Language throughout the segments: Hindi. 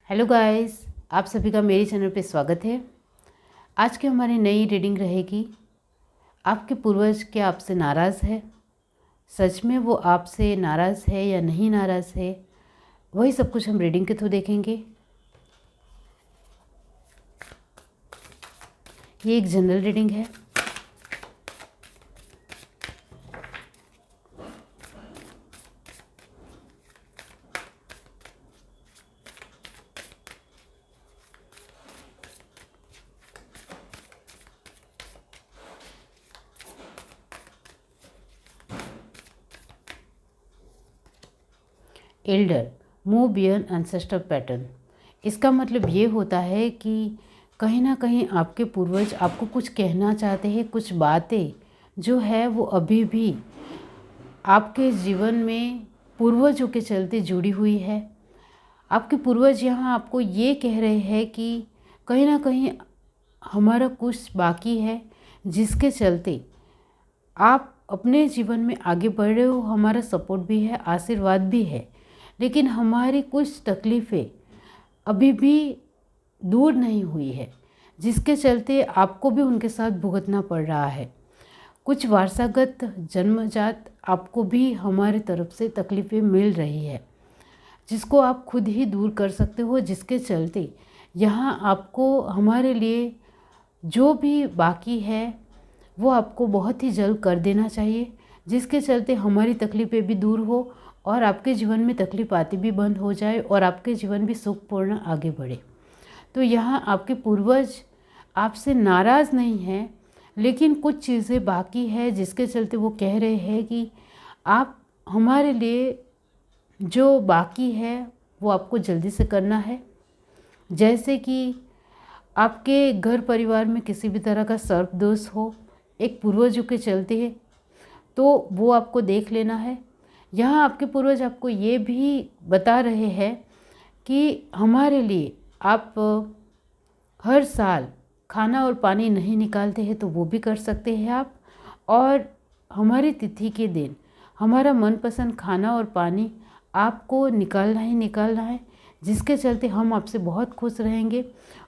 हेलो गाइस, आप सभी का मेरे चैनल पे स्वागत है। आज की हमारी नई रीडिंग रहेगी। आपके पूर्वज क्या आपसे नाराज़ है? सच में वो आपसे नाराज़ है या नहीं नाराज़ है, वही सब कुछ हम रीडिंग के थ्रू देखेंगे। ये एक जनरल रीडिंग है। Elder move beyond ancestor pattern. इसका मतलब ये होता है कि कहीं ना कहीं आपके पूर्वज आपको कुछ कहना चाहते हैं, कुछ बातें जो है वो अभी भी आपके जीवन में पूर्वजों के चलते जुड़ी हुई है। आपके पूर्वज यहाँ आपको ये कह रहे हैं कि कहीं ना कहीं हमारा कुछ बाकी है, जिसके चलते आप अपने जीवन में आगे बढ़ रहे हो। हमारा सपोर्ट भी है, आशीर्वाद भी है, लेकिन हमारी कुछ तकलीफ़ें अभी भी दूर नहीं हुई है, जिसके चलते आपको भी उनके साथ भुगतना पड़ रहा है। कुछ वारसागत जन्मजात आपको भी हमारे तरफ से तकलीफ़ें मिल रही है, जिसको आप खुद ही दूर कर सकते हो, जिसके चलते यहाँ आपको हमारे लिए जो भी बाकी है वो आपको बहुत ही जल्द कर देना चाहिए, जिसके चलते हमारी तकलीफ़ें भी दूर हो और आपके जीवन में तकलीफ़ आती भी बंद हो जाए और आपके जीवन भी सुखपूर्ण आगे बढ़े। तो यहाँ आपके पूर्वज आपसे नाराज़ नहीं हैं, लेकिन कुछ चीज़ें बाकी है, जिसके चलते वो कह रहे हैं कि आप हमारे लिए जो बाकी है वो आपको जल्दी से करना है। जैसे कि आपके घर परिवार में किसी भी तरह का सर्प दोष हो, एक पूर्वजों के चलते है, तो वो आपको देख लेना है। यहाँ आपके पूर्वज आपको ये भी बता रहे हैं कि हमारे लिए आप हर साल खाना और पानी नहीं निकालते हैं तो वो भी कर सकते हैं आप। और हमारी तिथि के दिन हमारा मनपसंद खाना और पानी आपको निकालना ही निकालना है, जिसके चलते हम आपसे बहुत खुश रहेंगे।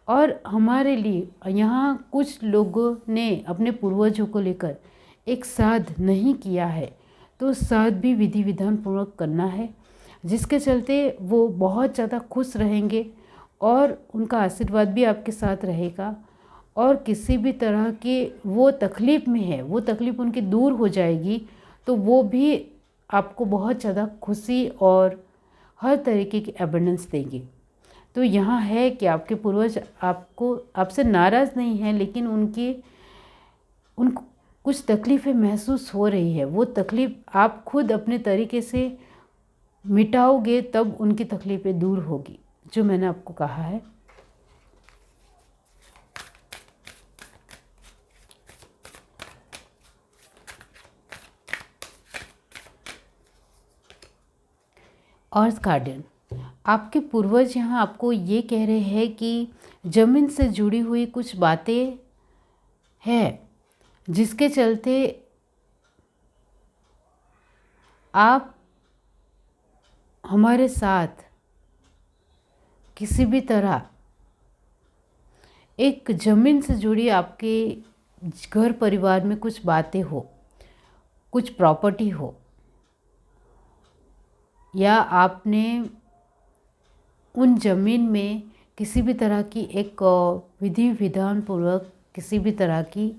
और हमारे लिए यहाँ कुछ लोगों ने अपने पूर्वजों को लेकर एक श्राद्ध नहीं किया है, तो श्राद्ध भी विधि विधान पूर्वक करना है, जिसके चलते वो बहुत ज़्यादा खुश रहेंगे और उनका आशीर्वाद भी आपके साथ रहेगा। और किसी भी तरह की वो तकलीफ़ में है, वो तकलीफ़ उनकी दूर हो जाएगी, तो वो भी आपको बहुत ज़्यादा खुशी और हर तरीके की एबंडेंस देंगे। तो यहाँ है कि आपके पूर्वज आपसे नाराज़ नहीं हैं, लेकिन उनको कुछ तकलीफ़ें महसूस हो रही है। वो तकलीफ़ आप खुद अपने तरीके से मिटाओगे तब उनकी तकलीफ़ें दूर होगी, जो मैंने आपको कहा है। अर्थ गार्डन, आपके पूर्वज यहाँ आपको ये कह रहे हैं कि ज़मीन से जुड़ी हुई कुछ बातें हैं, जिसके चलते आप हमारे साथ किसी भी तरह एक ज़मीन से जुड़ी आपके घर परिवार में कुछ बातें हो, कुछ प्रॉपर्टी हो, या आपने उन ज़मीन में किसी भी तरह की एक विधि विधान पूर्वक किसी भी तरह की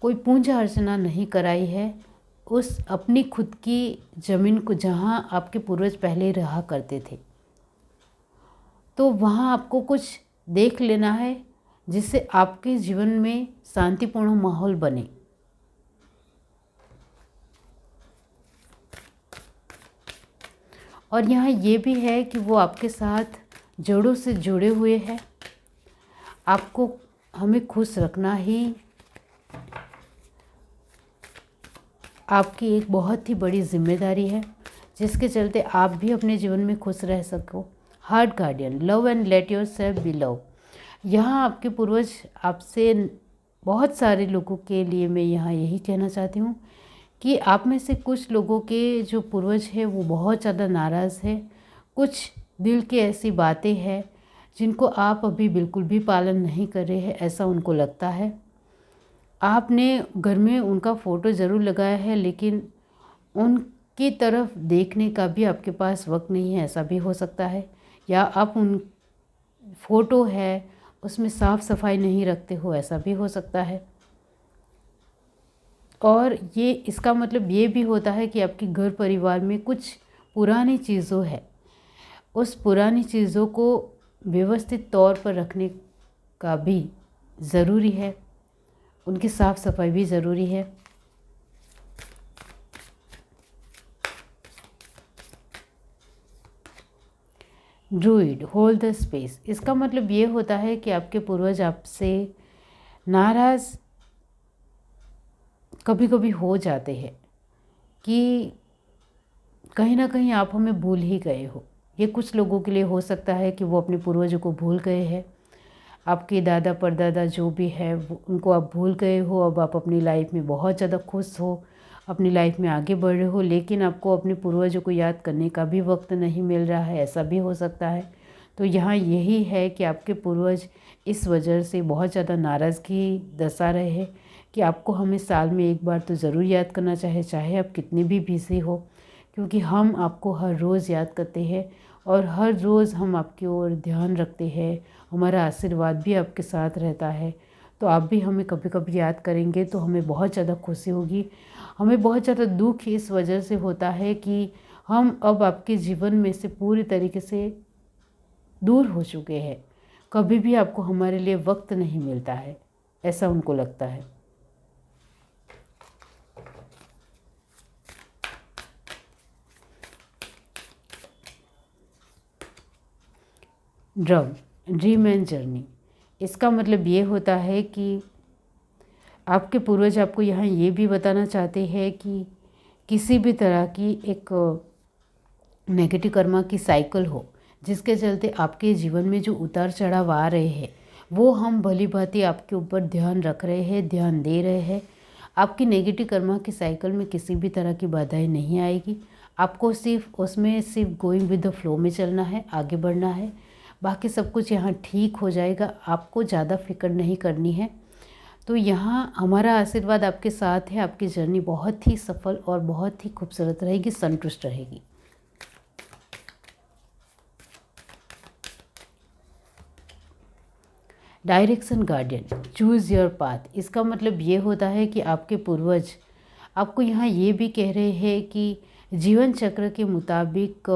कोई पूजा अर्चना नहीं कराई है उस अपनी खुद की ज़मीन को, जहाँ आपके पूर्वज पहले रहा करते थे। तो वहाँ आपको कुछ देख लेना है, जिससे आपके जीवन में शांतिपूर्ण माहौल बने। और यहाँ ये भी है कि वो आपके साथ जड़ों से जुड़े हुए हैं। आपको हमें खुश रखना ही आपकी एक बहुत ही बड़ी जिम्मेदारी है, जिसके चलते आप भी अपने जीवन में खुश रह सको। Heart guardian, love and let yourself be love. यहाँ आपके पूर्वज आपसे बहुत सारे लोगों के लिए मैं यहाँ यही कहना चाहती हूँ कि आप में से कुछ लोगों के जो पूर्वज हैं वो बहुत ज़्यादा नाराज़ है। कुछ दिल की ऐसी बातें हैं जिनको आप अभी बिल्कुल भी पालन नहीं कर रहे हैं, ऐसा उनको लगता है। आपने घर में उनका फ़ोटो ज़रूर लगाया है, लेकिन उनकी तरफ देखने का भी आपके पास वक्त नहीं है, ऐसा भी हो सकता है। या आप उन फ़ोटो है उसमें साफ़ सफाई नहीं रखते हो, ऐसा भी हो सकता है। और ये इसका मतलब ये भी होता है कि आपके घर परिवार में कुछ पुरानी चीज़ों है, उस पुरानी चीज़ों को व्यवस्थित तौर पर रखने का भी ज़रूरी है, उनकी साफ़ सफाई भी ज़रूरी है। ड्रूइड होल्ड द स्पेस, इसका मतलब ये होता है कि आपके पूर्वज आपसे नाराज़ कभी कभी हो जाते हैं कि कहीं ना कहीं आप हमें भूल ही गए हो। ये कुछ लोगों के लिए हो सकता है कि वो अपने पूर्वजों को भूल गए हैं, आपके दादा परदादा जो भी है उनको आप भूल गए हो। अब आप अपनी लाइफ में बहुत ज़्यादा खुश हो, अपनी लाइफ में आगे बढ़ रहे हो, लेकिन आपको अपने पूर्वजों को याद करने का भी वक्त नहीं मिल रहा है, ऐसा भी हो सकता है। तो यहाँ यही है कि आपके पूर्वज इस वजह से बहुत ज़्यादा नाराज़गी दर्शा रहे हैं कि आपको हमें साल में एक बार तो ज़रूर याद करना चाहिए, चाहे आप कितने भी बिज़ी हो, क्योंकि हम आपको हर रोज़ याद करते हैं और हर रोज़ हम आपकी ओर ध्यान रखते हैं, हमारा आशीर्वाद भी आपके साथ रहता है। तो आप भी हमें कभी कभी याद करेंगे तो हमें बहुत ज़्यादा खुशी होगी। हमें बहुत ज़्यादा दुख इस वजह से होता है कि हम अब आपके जीवन में से पूरी तरीके से दूर हो चुके हैं, कभी भी आपको हमारे लिए वक्त नहीं मिलता है, ऐसा उनको लगता है। ड्रीम एंड जर्नी, इसका मतलब ये होता है कि आपके पूर्वज आपको यहाँ ये भी बताना चाहते हैं कि किसी भी तरह की एक नेगेटिव कर्मा की साइकिल हो, जिसके चलते आपके जीवन में जो उतार चढ़ाव आ रहे हैं वो हम भली भांति आपके ऊपर ध्यान रख रहे हैं, ध्यान दे रहे हैं। आपकी नेगेटिव कर्मा की साइकिल में किसी भी तरह की बाधाएं नहीं आएगी। आपको सिर्फ गोइंग विद द फ्लो में चलना है, आगे बढ़ना है। बाकी सब कुछ यहाँ ठीक हो जाएगा, आपको ज़्यादा फिक्र नहीं करनी है। तो यहाँ हमारा आशीर्वाद आपके साथ है, आपकी जर्नी बहुत ही सफल और बहुत ही खूबसूरत रहेगी, संतुष्ट रहेगी। Direction guardian, choose your path, इसका मतलब ये होता है कि आपके पूर्वज आपको यहाँ ये भी कह रहे हैं कि जीवन चक्र के मुताबिक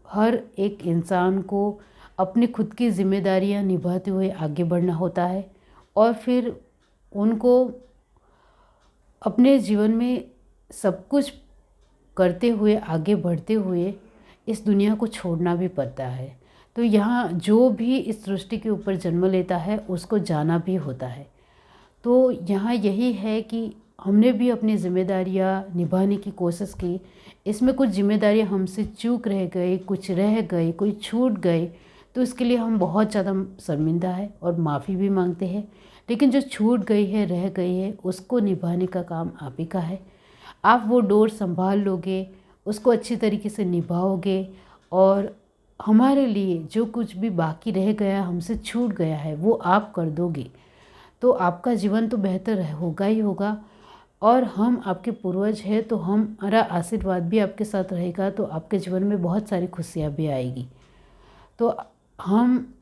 हर एक इंसान को अपनी खुद की जिम्मेदारियाँ निभाते हुए आगे बढ़ना होता है और फिर उनको अपने जीवन में सब कुछ करते हुए, आगे बढ़ते हुए इस दुनिया को छोड़ना भी पड़ता है। तो यहाँ जो भी इस सृष्टि के ऊपर जन्म लेता है उसको जाना भी होता है। तो यहाँ यही है कि हमने भी अपनी जिम्मेदारियाँ निभाने की कोशिश की, इसमें कुछ जिम्मेदारियाँ हमसे चूक रह गई, कुछ रह गई, कोई छूट गई, तो इसके लिए हम बहुत ज़्यादा शर्मिंदा है और माफ़ी भी मांगते हैं। लेकिन जो छूट गई है, रह गई है, उसको निभाने का काम आप ही का है। आप वो डोर संभाल लोगे, उसको अच्छी तरीके से निभाओगे और हमारे लिए जो कुछ भी बाकी रह गया, हमसे छूट गया है, वो आप कर दोगे तो आपका जीवन तो बेहतर होगा ही होगा। और हम आपके पूर्वज हैं तो हमारा आशीर्वाद भी आपके साथ रहेगा, तो आपके जीवन में बहुत सारी खुशियाँ भी आएगी। तो हम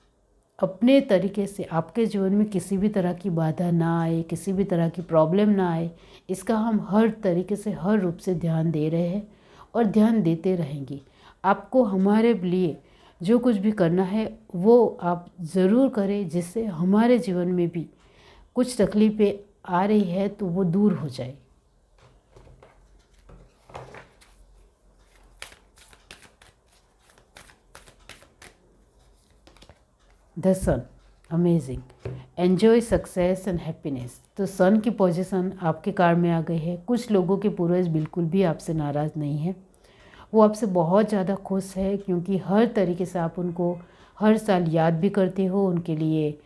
अपने तरीके से आपके जीवन में किसी भी तरह की बाधा ना आए, किसी भी तरह की प्रॉब्लम ना आए, इसका हम हर तरीके से, हर रूप से ध्यान दे रहे हैं और ध्यान देते रहेंगे। आपको हमारे लिए जो कुछ भी करना है वो आप ज़रूर करें, जिससे हमारे जीवन में भी कुछ तकलीफ़ें आ रही है तो वो दूर हो जाए। The sun, amazing, enjoy success and happiness. तो सन की पोजीशन आपके कार्ड में आ गई है। कुछ लोगों के पूर्वज बिल्कुल भी आपसे नाराज़ नहीं है, वो आपसे बहुत ज़्यादा खुश है, क्योंकि हर तरीके से आप उनको हर साल याद भी करते हो। उनके लिए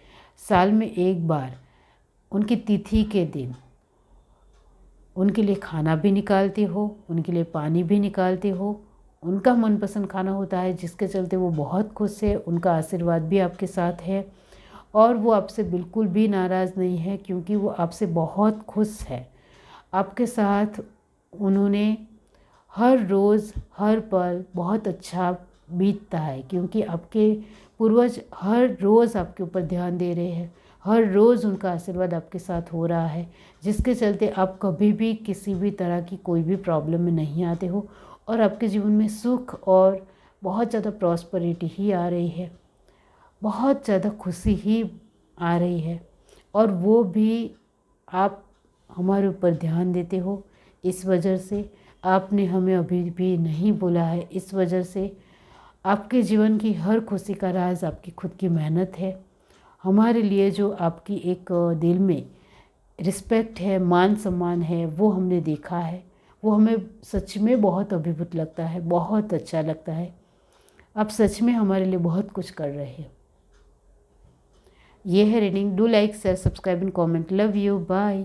साल में एक बार उनकी तिथि के दिन उनके लिए खाना भी निकालते हो, उनके लिए पानी भी निकालते हो, उनका मनपसंद खाना होता है, जिसके चलते वो बहुत खुश है। उनका आशीर्वाद भी आपके साथ है और वो आपसे बिल्कुल भी नाराज़ नहीं है, क्योंकि वो आपसे बहुत खुश है। आपके साथ उन्होंने हर रोज़ हर पल बहुत अच्छा बीतता है, क्योंकि आपके पूर्वज हर रोज़ आपके ऊपर ध्यान दे रहे हैं, हर रोज़ उनका आशीर्वाद आपके साथ हो रहा है, जिसके चलते आप कभी भी किसी भी तरह की कोई भी प्रॉब्लम में नहीं आते हो और आपके जीवन में सुख और बहुत ज़्यादा प्रॉस्पेरिटी ही आ रही है, बहुत ज़्यादा खुशी ही आ रही है। और वो भी आप हमारे ऊपर ध्यान देते हो, इस वजह से आपने हमें अभी भी नहीं बोला है। इस वजह से आपके जीवन की हर खुशी का राज आपकी खुद की मेहनत है। हमारे लिए जो आपकी एक दिल में रिस्पेक्ट है, मान सम्मान है, वो हमने देखा है। वो हमें सच में बहुत अभिभूत लगता है, बहुत अच्छा लगता है। आप सच में हमारे लिए बहुत कुछ कर रहे हैं। ये है reading. Do like, share, subscribe and comment. Love you, bye.